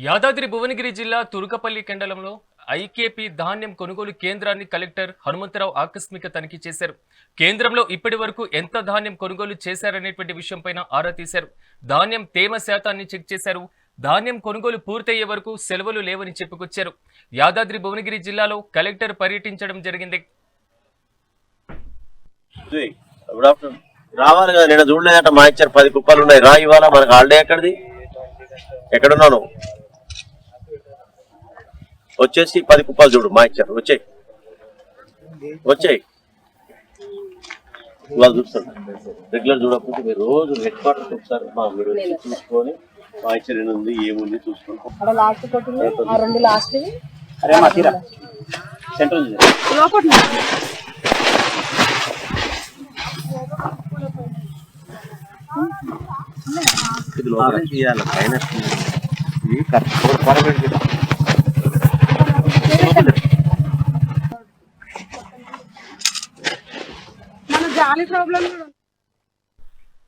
యాదాద్రి భువనగిరి జిల్లా తురుకపల్లి మండలంలో ఐకేపీ ధాన్యం కొనుగోలు కేంద్రాన్ని కలెక్టర్ హనుమంతరావు ఆకస్మిక తనిఖీ చేశారు. కేంద్రంలో ఇప్పటి వరకు ఎంత ధాన్యం కొనుగోలు చేశారనేటువంటి విషయంపైన ఆరా తీశారు. ధాన్యం తేమ శాతాన్ని చెక్ చేశారు. ధాన్యం కొనుగోలు పూర్తయ్యే వరకు సెలవులు లేవని చెప్పుకొచ్చారు. యాదాద్రి భువనగిరి జిల్లాలో కలెక్టర్ పర్యటించడం జరిగింది. రావాలి కదా, నేను చూడలేదట. మా ఇచ్చారు 10 కుప్పలు ఉన్నాయి. రా ఇవాళ మనకు హాలిడే ఎక్కడిది? ఎక్కడున్నాను? వచ్చేసి 10 కుప్పలు చూడు. మా ఇచ్చారు వచ్చాయి ఇవాళ చూస్తాను. రెగ్యులర్ చూడకపోతే మీరు రోజు హెడ్ క్వార్టర్కి ఒకసారి మీరు చూసుకొని మా ఇచ్చారు ఏముంది ఏముంది చూసుకోండి. సెంట్రల్ తీయాలి పైన మన జాలి ప్రాబ్లం